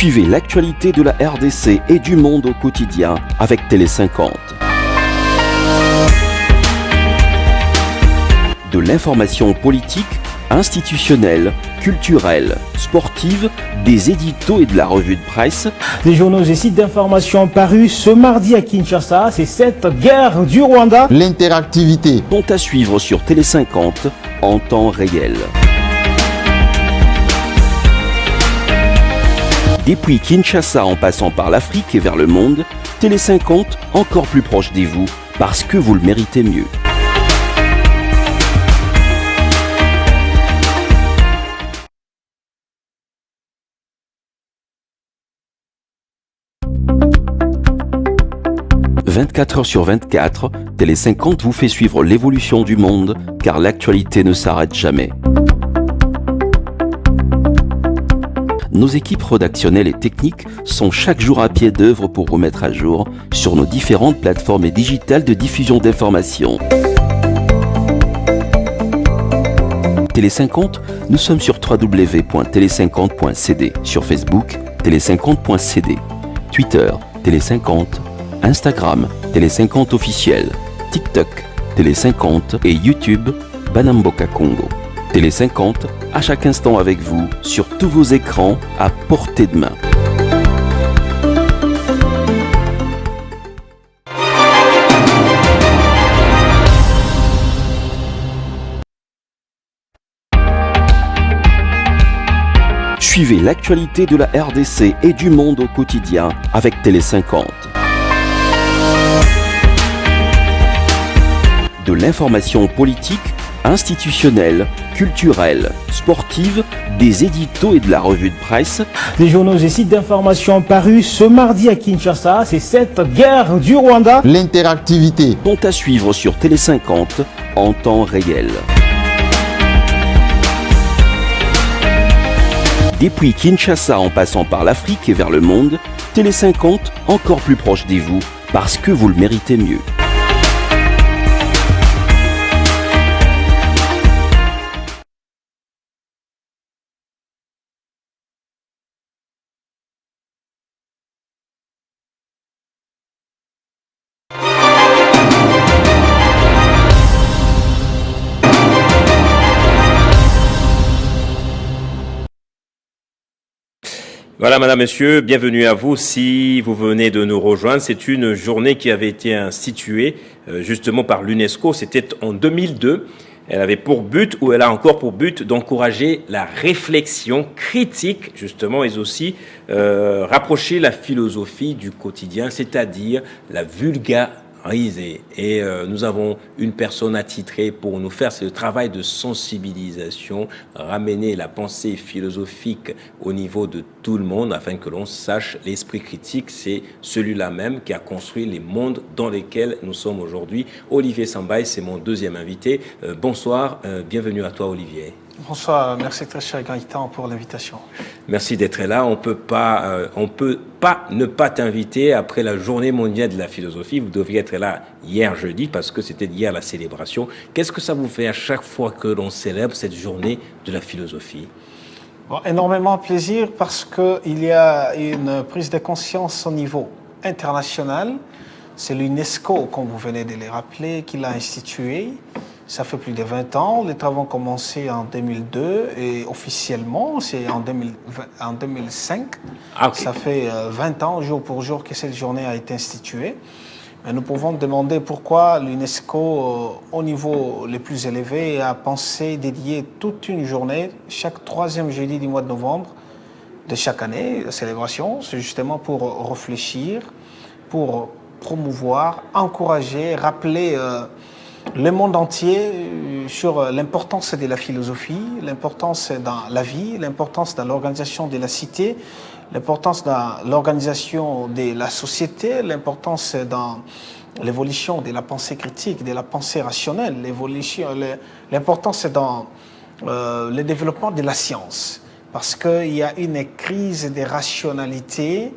Suivez l'actualité de la RDC et du monde au quotidien avec Télé 50. De l'information politique, institutionnelle, culturelle, sportive, des éditos et de la revue de presse. Des journaux et sites d'information parus ce mardi à Kinshasa, c'est cette guerre du Rwanda. L'interactivité Sont à suivre sur Télé 50 en temps réel. Depuis Kinshasa en passant par l'Afrique et vers le monde, Télé 50 encore plus proche de vous parce que vous le méritez mieux. « 24 heures sur 24, Télé 50 vous fait suivre l'évolution du monde car l'actualité ne s'arrête jamais. Nos équipes rédactionnelles et techniques sont chaque jour à pied d'œuvre pour vous mettre à jour sur nos différentes plateformes digitales de diffusion d'informations. Télé 50, nous sommes sur www.tele50.cd, sur Facebook, tele50.cd, Twitter, Télé 50, Instagram, Télé 50 officiel, TikTok, Télé 50 et YouTube, Banamboka Congo. Télé 50, à chaque instant avec vous, sur tous vos écrans, à portée de main. Suivez l'actualité de la RDC et du monde au quotidien avec Télé 50. De l'information politique, institutionnelle, culturelle, sportive, des éditos et de la revue de presse. Des journaux et sites d'information parus ce mardi à Kinshasa, c'est cette guerre du Rwanda. L'interactivité Sont à suivre sur Télé 50 en temps réel. Depuis Kinshasa en passant par l'Afrique et vers le monde, Télé 50 encore plus proche de vous parce que vous le méritez mieux. Voilà, madame, monsieur, bienvenue à vous. Si vous venez de nous rejoindre, c'est une journée qui avait été instituée justement par l'UNESCO. C'était en 2002. Elle avait pour but, ou elle a encore pour but, d'encourager la réflexion critique, justement, et aussi rapprocher la philosophie du quotidien, c'est-à-dire la vulgarisée. Et nous avons une personne attitrée pour nous faire ce travail de sensibilisation, ramener la pensée philosophique au niveau de tout le monde afin que l'on sache l'esprit critique, c'est celui-là même qui a construit les mondes dans lesquels nous sommes aujourd'hui. Olivier Sambaï, c'est mon deuxième invité. Bonsoir, bienvenue à toi Olivier. Bonsoir, merci très cher Gaëtan pour l'invitation. Merci d'être là. On peut pas ne pas t'inviter après la journée mondiale de la philosophie. Vous deviez être là hier jeudi parce que c'était hier la célébration. Qu'est-ce que ça vous fait à chaque fois que l'on célèbre cette journée de la philosophie? Bon, énormément de plaisir parce qu'il y a une prise de conscience au niveau international. C'est l'UNESCO, comme vous venez de le rappeler, qui l'a institué. Ça fait plus de 20 ans. Les travaux ont commencé en 2002 et officiellement, c'est en 2005. Ah, okay. Ça fait 20 ans, jour pour jour, que cette journée a été instituée. Mais nous pouvons demander pourquoi l'UNESCO, au niveau le plus élevé, a pensé dédier toute une journée, chaque troisième jeudi du mois de novembre de chaque année, la célébration. C'est justement pour réfléchir, pour promouvoir, encourager, rappeler le monde entier sur l'importance de la philosophie, l'importance dans la vie, l'importance dans l'organisation de la cité, l'importance dans l'organisation de la société, l'importance dans l'évolution de la pensée critique, de la pensée rationnelle, l'importance dans le développement de la science. Parce qu'il y a une crise de rationalité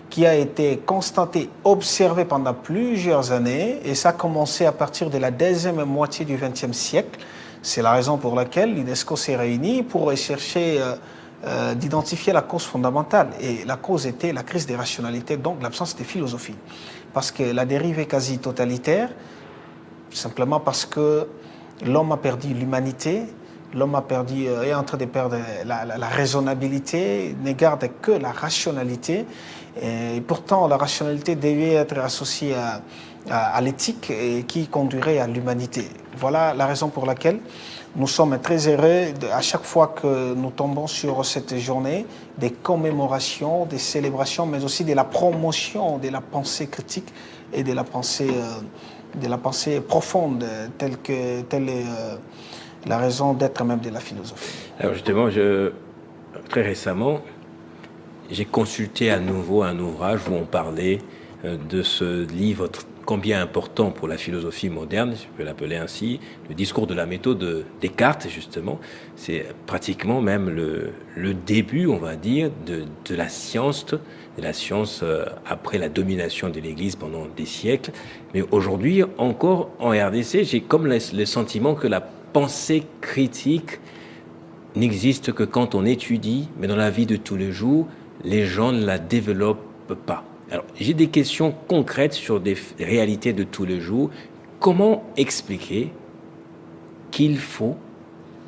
qui a été constatée, observée pendant plusieurs années, et ça a commencé à partir de la deuxième moitié du XXe siècle. C'est la raison pour laquelle l'UNESCO s'est réunie pour chercher d'identifier la cause fondamentale. Et la cause était la crise des rationalités, donc l'absence de philosophie. Parce que la dérive est quasi totalitaire, simplement parce que l'homme a perdu l'humanité, l'homme est en train de perdre la raisonnabilité, ne garde que la rationalité. Et pourtant, la rationalité devait être associée à l'éthique et qui conduirait à l'humanité. Voilà la raison pour laquelle nous sommes très heureux à chaque fois que nous tombons sur cette journée des commémorations, des célébrations, mais aussi de la promotion de la pensée critique et de la pensée profonde, telle est la raison d'être même de la philosophie. Alors justement, très récemment, j'ai consulté à nouveau un ouvrage où on parlait de ce livre combien important pour la philosophie moderne, je peux l'appeler ainsi, le discours de la méthode de Descartes, justement. C'est pratiquement même le début, on va dire, de la science après la domination de l'Église pendant des siècles. Mais aujourd'hui, encore en RDC, j'ai comme le sentiment que la pensée critique n'existe que quand on étudie, mais dans la vie de tous les jours, les gens ne la développent pas. Alors, j'ai des questions concrètes sur des réalités de tous les jours. Comment expliquer qu'il faut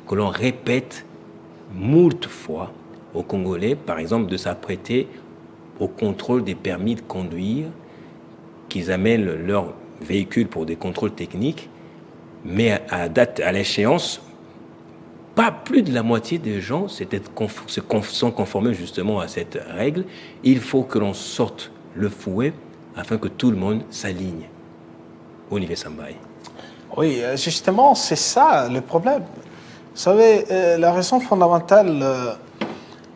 que l'on répète moult fois aux Congolais, par exemple, de s'apprêter au contrôle des permis de conduire, qu'ils amènent leur véhicule pour des contrôles techniques, mais à l'échéance, pas plus de la moitié des gens sont conformés justement à cette règle. Il faut que l'on sorte le fouet afin que tout le monde s'aligne. Olivier Sambaye. Oui, justement, c'est ça le problème. Vous savez, la raison fondamentale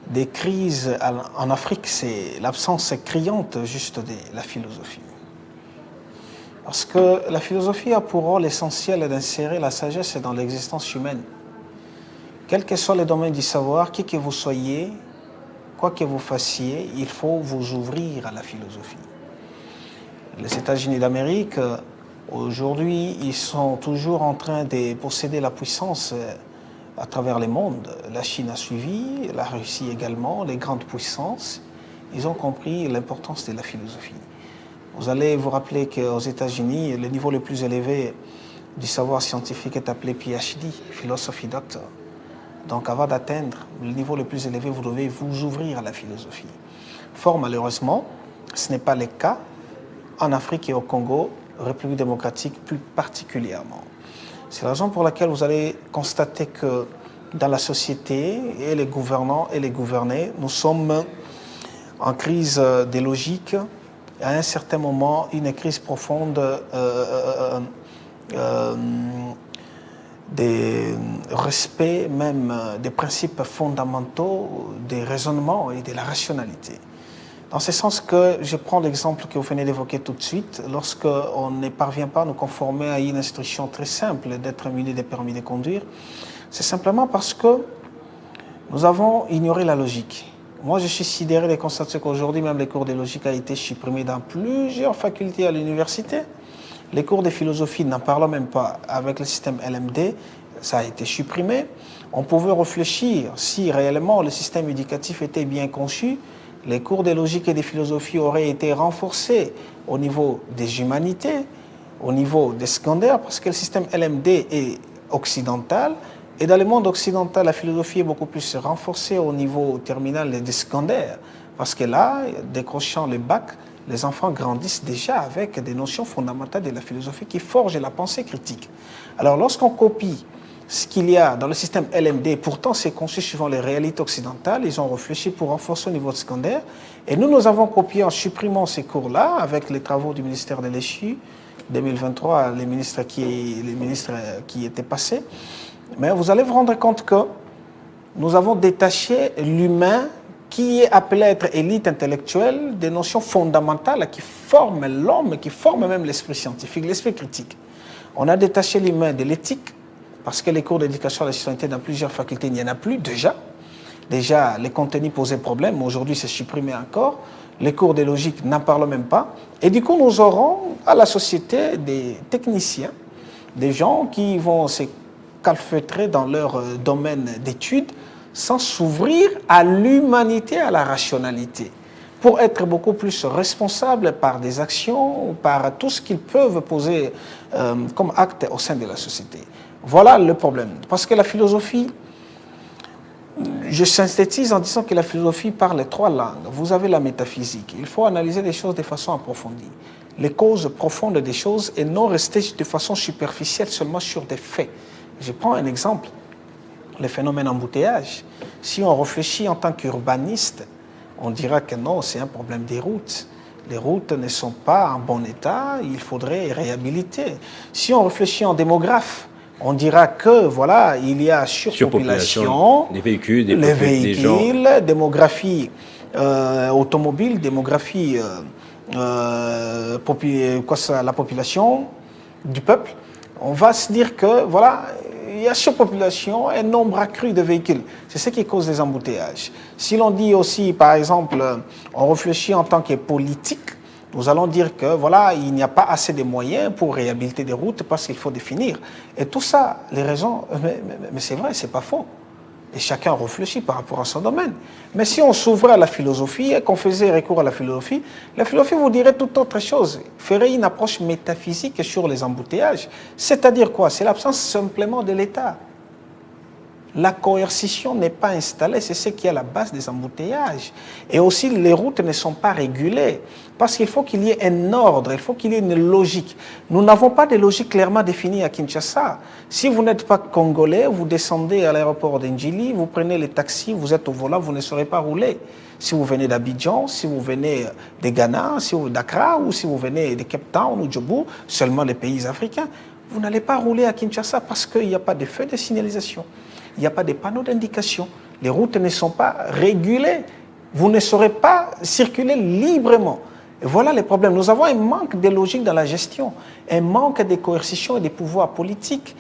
des crises en Afrique, c'est l'absence criante juste de la philosophie. Parce que la philosophie a pour rôle essentiel d'insérer la sagesse dans l'existence humaine. Quels que soient les domaines du savoir, qui que vous soyez, quoi que vous fassiez, il faut vous ouvrir à la philosophie. Les États-Unis d'Amérique, aujourd'hui, ils sont toujours en train de posséder la puissance à travers le monde. La Chine a suivi, la Russie également, les grandes puissances. Ils ont compris l'importance de la philosophie. Vous allez vous rappeler qu'aux États-Unis, le niveau le plus élevé du savoir scientifique est appelé PhD, Philosophy Doctor. Donc avant d'atteindre le niveau le plus élevé, vous devez vous ouvrir à la philosophie. Fort malheureusement, ce n'est pas le cas en Afrique et au Congo, République démocratique plus particulièrement. C'est la raison pour laquelle vous allez constater que dans la société, et les gouvernants et les gouvernés, nous sommes en crise des logiques, et à un certain moment, une crise profonde des respects même des principes fondamentaux, des raisonnements et de la rationalité. Dans ce sens que je prends l'exemple que vous venez d'évoquer tout de suite, lorsqu'on ne parvient pas à nous conformer à une instruction très simple d'être muni des permis de conduire, c'est simplement parce que nous avons ignoré la logique. Moi, je suis sidéré de constater qu'aujourd'hui, même les cours de logique ont été supprimés dans plusieurs facultés à l'université. Les cours de philosophie, n'en parlons même pas, avec le système LMD, ça a été supprimé. On pouvait réfléchir si réellement le système éducatif était bien conçu, les cours de logique et de philosophie auraient été renforcés au niveau des humanités, au niveau des secondaires, parce que le système LMD est occidental, et dans le monde occidental, la philosophie est beaucoup plus renforcée au niveau terminal et des secondaires, parce que là, décrochant le bac, les enfants grandissent déjà avec des notions fondamentales de la philosophie qui forgent la pensée critique. Alors lorsqu'on copie ce qu'il y a dans le système LMD, pourtant c'est conçu suivant les réalités occidentales, ils ont réfléchi pour renforcer au niveau secondaire, et nous avons copié en supprimant ces cours-là avec les travaux du ministère de l'ECHU 2023, les ministres qui étaient passés. Mais vous allez vous rendre compte que nous avons détaché l'humain qui est appelé à être élite intellectuelle, des notions fondamentales qui forment l'homme, qui forment même l'esprit scientifique, l'esprit critique. On a détaché l'humain de l'éthique, parce que les cours d'éducation à la citoyenneté dans plusieurs facultés, il n'y en a plus déjà. Déjà, les contenus posaient problème, aujourd'hui c'est supprimé encore. Les cours de logique, n'en parlons même pas. Et du coup, nous aurons à la société des techniciens, des gens qui vont se calfeutrer dans leur domaine d'études, sans s'ouvrir à l'humanité, à la rationalité, pour être beaucoup plus responsables par des actions ou par tout ce qu'ils peuvent poser comme acte au sein de la société. Voilà le problème. Parce que la philosophie, je synthétise en disant que la philosophie parle les 3 langues. Vous avez la métaphysique. Il faut analyser les choses de façon approfondie, les causes profondes des choses et non rester de façon superficielle seulement sur des faits. Je prends un exemple, le phénomène embouteillage. Si on réfléchit en tant qu'urbaniste, on dira que non, c'est un problème des routes. Les routes ne sont pas en bon état, il faudrait réhabiliter. Si on réfléchit en démographe, on dira que voilà, il y a surpopulation, des véhicules, des véhicules, démographie automobile, démographie la population du peuple. On va se dire que voilà, il y a surpopulation, un nombre accru de véhicules. C'est ce qui cause les embouteillages. Si l'on dit aussi, par exemple, on réfléchit en tant que politique, nous allons dire que voilà, il n'y a pas assez de moyens pour réhabiliter des routes parce qu'il faut définir. Et tout ça, les raisons, mais c'est vrai, c'est pas faux. Et chacun réfléchit par rapport à son domaine. Mais si on s'ouvrait à la philosophie et qu'on faisait recours à la philosophie vous dirait toute autre chose. Ferait une approche métaphysique sur les embouteillages. C'est-à-dire quoi? C'est l'absence simplement de l'État. La coercition n'est pas installée, c'est ce qui est à la base des embouteillages. Et aussi, les routes ne sont pas régulées, parce qu'il faut qu'il y ait un ordre, il faut qu'il y ait une logique. Nous n'avons pas de logique clairement définie à Kinshasa. Si vous n'êtes pas congolais, vous descendez à l'aéroport d'Ndjili, vous prenez les taxis, vous êtes au volant, vous ne saurez pas rouler. Si vous venez d'Abidjan, si vous venez de Ghana, si vous d'Accra, ou si vous venez de Cape Town ou Djobo, seulement les pays africains, vous n'allez pas rouler à Kinshasa parce qu'il n'y a pas de feu de signalisation. Il n'y a pas de panneaux d'indication. Les routes ne sont pas régulées. Vous ne saurez pas circuler librement. Et voilà les problèmes. Nous avons un manque de logique dans la gestion, un manque de coercition et de pouvoir politique.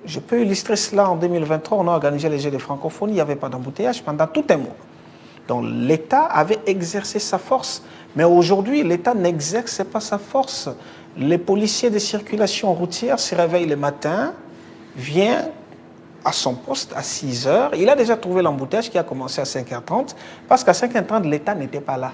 Je peux illustrer cela en 2023. On a organisé les Jeux de francophonie. Il n'y avait pas d'embouteillage pendant tout un mois. Donc l'État avait exercé sa force. Mais aujourd'hui, l'État n'exerce pas sa force. Les policiers de circulation routière se réveillent le matin, viennent à son poste à 6 heures. Il a déjà trouvé l'embouteillage qui a commencé à 5h30 parce qu'à 5h30, l'État n'était pas là.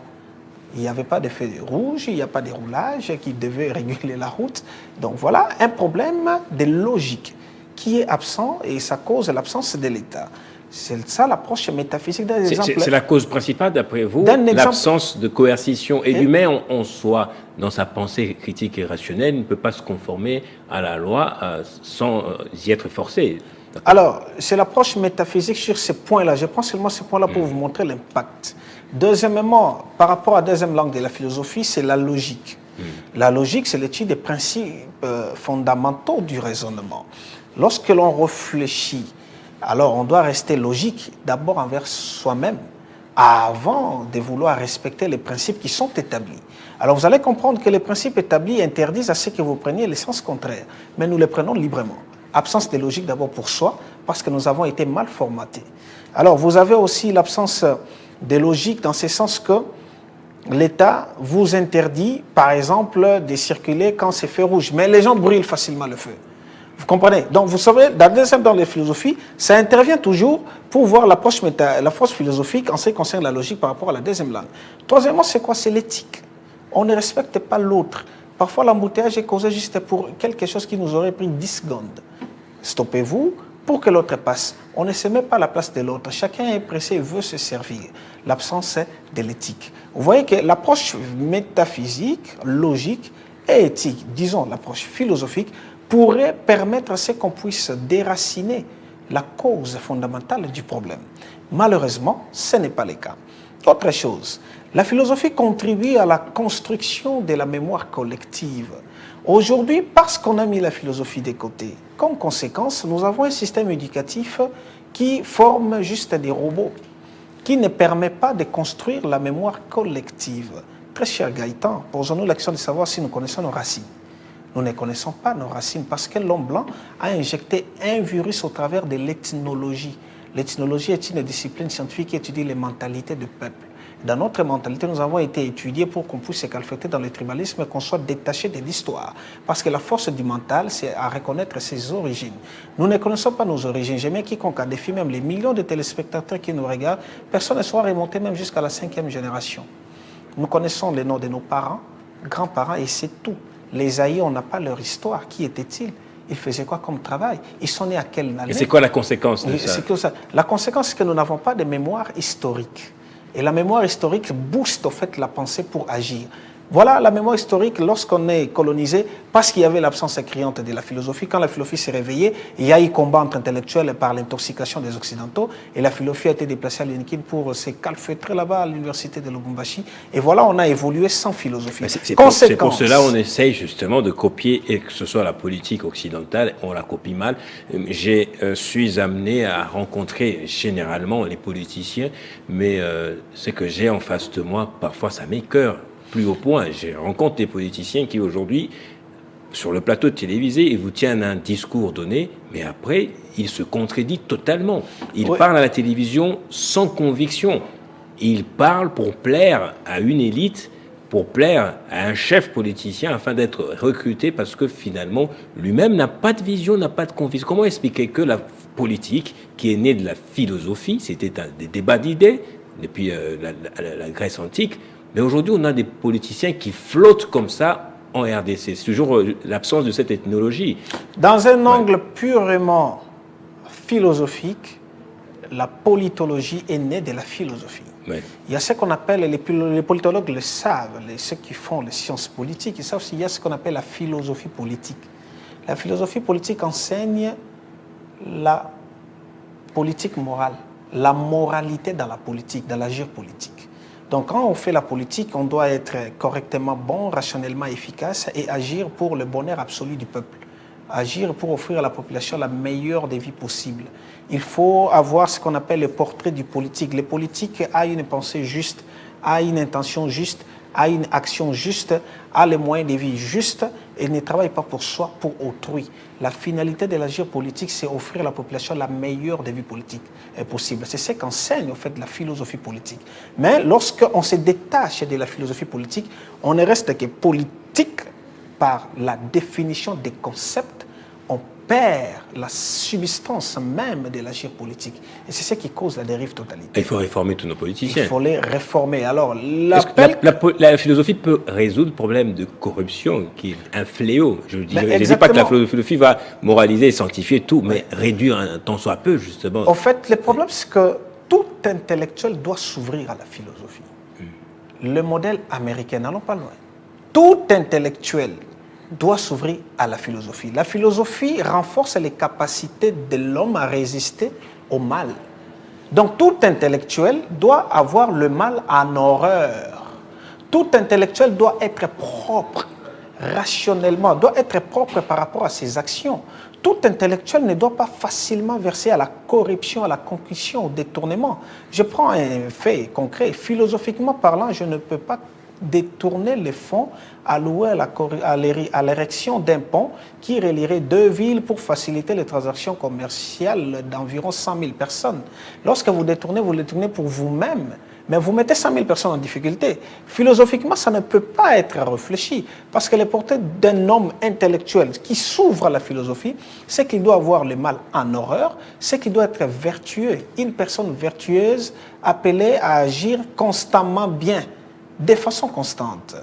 Il n'y avait pas de feu rouge, il n'y a pas de roulage qui devait réguler la route. Donc voilà un problème de logique qui est absent et ça cause l'absence de l'État. C'est ça l'approche métaphysique d'un exemple. C'est la cause principale, d'après vous, l'absence de coercition. Et l'humain, en soi, dans sa pensée critique et rationnelle, ne peut pas se conformer à la loi sans y être forcé. Alors, c'est l'approche métaphysique sur ces points-là. Je prends seulement ces points-là pour vous montrer l'impact. Deuxièmement, par rapport à la deuxième langue de la philosophie, c'est la logique. La logique, c'est l'étude des principes fondamentaux du raisonnement. Lorsque l'on réfléchit, alors on doit rester logique d'abord envers soi-même avant de vouloir respecter les principes qui sont établis. Alors vous allez comprendre que les principes établis interdisent à ce que vous preniez les sens contraires, mais nous les prenons librement. Absence de logique d'abord pour soi, parce que nous avons été mal formatés. Alors, vous avez aussi l'absence de logique dans ce sens que l'État vous interdit, par exemple, de circuler quand c'est feu rouge. Mais les gens brûlent facilement le feu. Vous comprenez? Donc, vous savez, dans les philosophies, ça intervient toujours pour voir l'approche philosophique en ce qui concerne la logique par rapport à la deuxième langue. Troisièmement, c'est quoi? C'est l'éthique. On ne respecte pas l'autre. Parfois, l'embouteillage est causé juste pour quelque chose qui nous aurait pris 10 secondes. Stoppez-vous pour que l'autre passe. On ne se met pas à la place de l'autre. Chacun est pressé et veut se servir. L'absence de l'éthique. Vous voyez que l'approche métaphysique, logique et éthique, disons l'approche philosophique, pourrait permettre à ce qu'on puisse déraciner la cause fondamentale du problème. Malheureusement, ce n'est pas le cas. Autre chose, la philosophie contribue à la construction de la mémoire collective. Aujourd'hui, parce qu'on a mis la philosophie de côté, comme conséquence, nous avons un système éducatif qui forme juste des robots, qui ne permet pas de construire la mémoire collective. Très cher Gaëtan, posons-nous l'action de savoir si nous connaissons nos racines. Nous ne connaissons pas nos racines parce que l'homme blanc a injecté un virus au travers de l'ethnologie. L'ethnologie est une discipline scientifique qui étudie les mentalités du peuple. Dans notre mentalité, nous avons été étudiés pour qu'on puisse se calfeuter dans le tribalisme et qu'on soit détaché de l'histoire. Parce que la force du mental, c'est à reconnaître ses origines. Nous ne connaissons pas nos origines. Jamais quiconque a défié, même les millions de téléspectateurs qui nous regardent, personne ne soit remonté même jusqu'à la 5e génération. Nous connaissons les noms de nos parents, grands-parents, et c'est tout. Les aïeux, on n'a pas leur histoire. Qui étaient-ils? Ils faisaient quoi comme travail? Ils sont nés à quelle année? Et c'est quoi la conséquence de ça? La conséquence, c'est que nous n'avons pas de mémoire historique. Et la mémoire historique booste en fait la pensée pour agir. Voilà la mémoire historique lorsqu'on est colonisé, parce qu'il y avait l'absence criante de la philosophie. Quand la philosophie s'est réveillée, il y a eu combat entre intellectuels par l'intoxication des Occidentaux, et la philosophie a été déplacée à l'Unikin pour se calfeutrer là-bas à l'université de Lubumbashi. Et voilà, on a évolué sans philosophie. C'est pour cela qu'on essaye justement de copier, et que ce soit la politique occidentale, on la copie mal. Je suis amené à rencontrer généralement les politiciens, mais ce que j'ai en face de moi, parfois ça m'écoeure. Plus au point, je rencontre des politiciens qui aujourd'hui, sur le plateau télévisé, ils vous tiennent un discours donné, mais après, ils se contredisent totalement. Ils parlent à la télévision sans conviction. Ils parlent pour plaire à une élite, pour plaire à un chef politicien afin d'être recruté parce que finalement, lui-même n'a pas de vision, n'a pas de conviction. Comment expliquer que la politique, qui est née de la philosophie, c'était des débats d'idées depuis la Grèce antique, mais aujourd'hui, on a des politiciens qui flottent comme ça en RDC. C'est toujours l'absence de cette ethnologie. Dans un angle purement philosophique, la politologie est née de la philosophie. Ouais. Il y a ce qu'on appelle, les politologues le savent, ceux qui font les sciences politiques, ils savent qu'il y a ce qu'on appelle la philosophie politique. La philosophie politique enseigne la politique morale, la moralité dans la politique, dans l'agir politique. Donc, quand on fait la politique, on doit être correctement bon, rationnellement efficace et agir pour le bonheur absolu du peuple. Agir pour offrir à la population la meilleure des vies possibles. Il faut avoir ce qu'on appelle le portrait du politique. Le politique a une pensée juste, a une intention juste, a une action juste, a les moyens de vie justes et ne travaille pas pour soi, pour autrui. La finalité de l'agir politique, c'est offrir à la population la meilleure des vies politiques possibles. C'est ce qu'enseigne en fait la philosophie politique. Mais lorsqu'on se détache de la philosophie politique, on ne reste que politique par la définition des concepts. On perd la substance même de l'agir politique. Et c'est ce qui cause la dérive totalitaire. Il faut réformer tous nos politiciens. Il faut les réformer. Alors, la philosophie peut résoudre le problème de corruption, qui est un fléau. Je ne dis pas que la philosophie va moraliser et sanctifier tout, mais réduire un tant soit peu, justement. En fait, le problème, c'est que tout intellectuel doit s'ouvrir à la philosophie. Le modèle américain, n'allons pas loin. Tout intellectuel doit s'ouvrir à la philosophie. La philosophie renforce les capacités de l'homme à résister au mal. Donc tout intellectuel doit avoir le mal en horreur. Tout intellectuel doit être propre, rationnellement, doit être propre par rapport à ses actions. Tout intellectuel ne doit pas facilement verser à la corruption, à la concussion, au détournement. Je prends un fait concret. Philosophiquement parlant, je ne peux pas détourner les fonds alloués à l'érection d'un pont qui relierait deux villes pour faciliter les transactions commerciales d'environ 100 000 personnes. Lorsque vous le détournez pour vous-même, mais vous mettez 100 000 personnes en difficulté. Philosophiquement, ça ne peut pas être réfléchi, parce que le portrait d'un homme intellectuel qui s'ouvre à la philosophie, c'est qu'il doit avoir le mal en horreur, c'est qu'il doit être vertueux, une personne vertueuse appelée à agir constamment bien, de façon constante.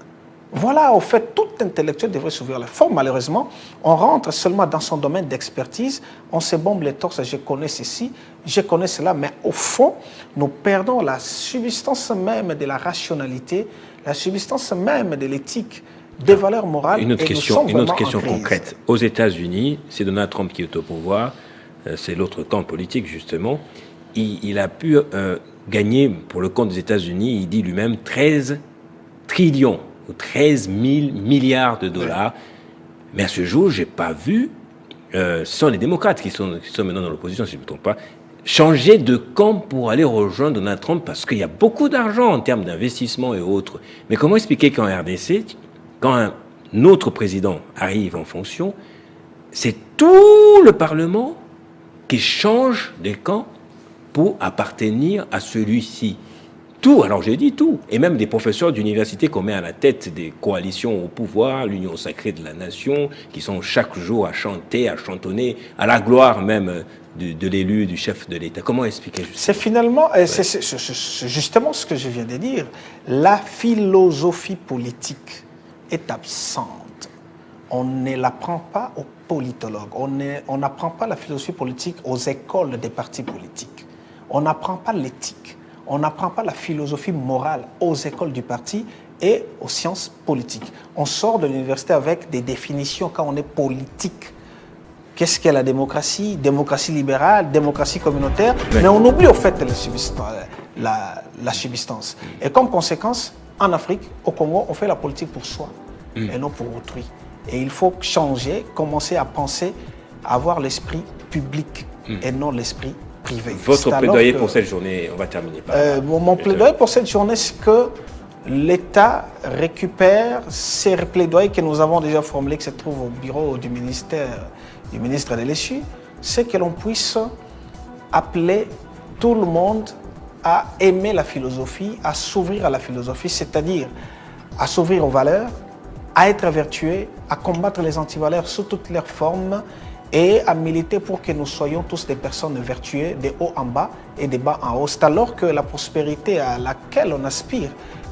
Voilà, au fait, tout intellectuel devrait s'ouvrir à la forme. Malheureusement, on rentre seulement dans son domaine d'expertise, on se bombe les torses, je connais ceci, je connais cela, mais au fond, nous perdons la substance même de la rationalité, la substance même de l'éthique, des valeurs morales. Une autre question concrète. Aux États-Unis, c'est Donald Trump qui est au pouvoir, c'est l'autre camp politique justement. Il a pu gagner pour le compte des États-Unis, il dit lui-même 13 trillions ou 13 000 milliards de dollars. Mais à ce jour, je n'ai pas vu, ce sont les démocrates qui sont maintenant dans l'opposition, si je ne me trompe pas, changer de camp pour aller rejoindre Donald Trump parce qu'il y a beaucoup d'argent en termes d'investissement et autres. Mais comment expliquer qu'en RDC, quand un autre président arrive en fonction, c'est tout le Parlement qui change de camp pour appartenir à celui-ci. Tout, alors j'ai dit tout, et même des professeurs d'université qu'on met à la tête des coalitions au pouvoir, l'union sacrée de la nation, qui sont chaque jour à chanter, à chantonner, à la gloire même de l'élu, du chef de l'État. Comment expliquer justement? C'est finalement, c'est justement ce que je viens de dire. La philosophie politique est absente. On ne l'apprend pas aux politologues. On n'apprend pas la philosophie politique aux écoles des partis politiques. On n'apprend pas l'éthique. On n'apprend pas la philosophie morale aux écoles du parti et aux sciences politiques. On sort de l'université avec des définitions quand on est politique. Qu'est-ce qu'est la démocratie? Démocratie libérale, démocratie communautaire. Mais on oublie au fait la subsistance. Et comme conséquence, en Afrique, au Congo, on fait la politique pour soi et non pour autrui. Et il faut changer, commencer à penser, à avoir l'esprit public et non l'esprit privé. Votre plaidoyer pour cette journée, on va terminer par mon plaidoyer pour cette journée, c'est que l'État récupère ces plaidoyers que nous avons déjà formulés, qui se trouvent au bureau du ministre de l'Échu, c'est que l'on puisse appeler tout le monde à aimer la philosophie, à s'ouvrir à la philosophie, c'est-à-dire à s'ouvrir aux valeurs, à être vertueux, à combattre les antivaleurs sous toutes leurs formes et à militer pour que nous soyons tous des personnes vertueuses, de haut en bas et de bas en haut. C'est alors que la prospérité à laquelle on aspire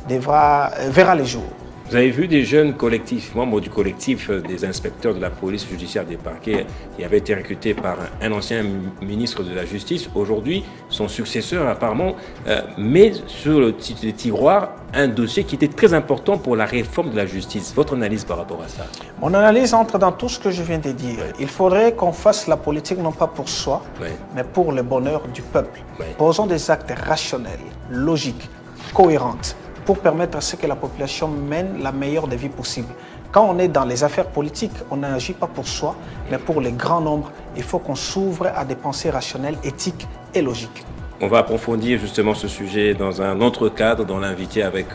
verra les jours. Vous avez vu des jeunes collectifs, membres du collectif des inspecteurs de la police judiciaire des parquets qui avaient été recrutés par un ancien ministre de la Justice. Aujourd'hui, son successeur apparemment met sur le tiroir un dossier qui était très important pour la réforme de la justice. Votre analyse par rapport à ça? Mon analyse entre dans tout ce que je viens de dire. Ouais. Il faudrait qu'on fasse la politique non pas pour soi, mais pour le bonheur du peuple. Posons des actes rationnels, logiques, cohérents, pour permettre à ce que la population mène la meilleure des vies possibles. Quand on est dans les affaires politiques, on n'agit pas pour soi, mais pour les grands nombres. Il faut qu'on s'ouvre à des pensées rationnelles, éthiques et logiques. On va approfondir justement ce sujet dans un autre cadre, dans l'invité avec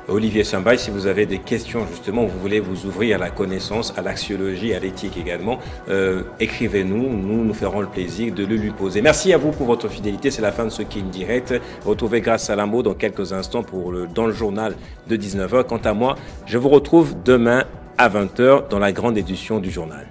Olivier Sambaï. Si vous avez des questions justement, vous voulez vous ouvrir à la connaissance, à l'axiologie, à l'éthique également, écrivez-nous, nous ferons le plaisir de le lui poser. Merci à vous pour votre fidélité, c'est la fin de ce King Direct. Retrouvez Grâce Salambo dans quelques instants dans le journal de 19h. Quant à moi, je vous retrouve demain à 20h dans la grande édition du journal.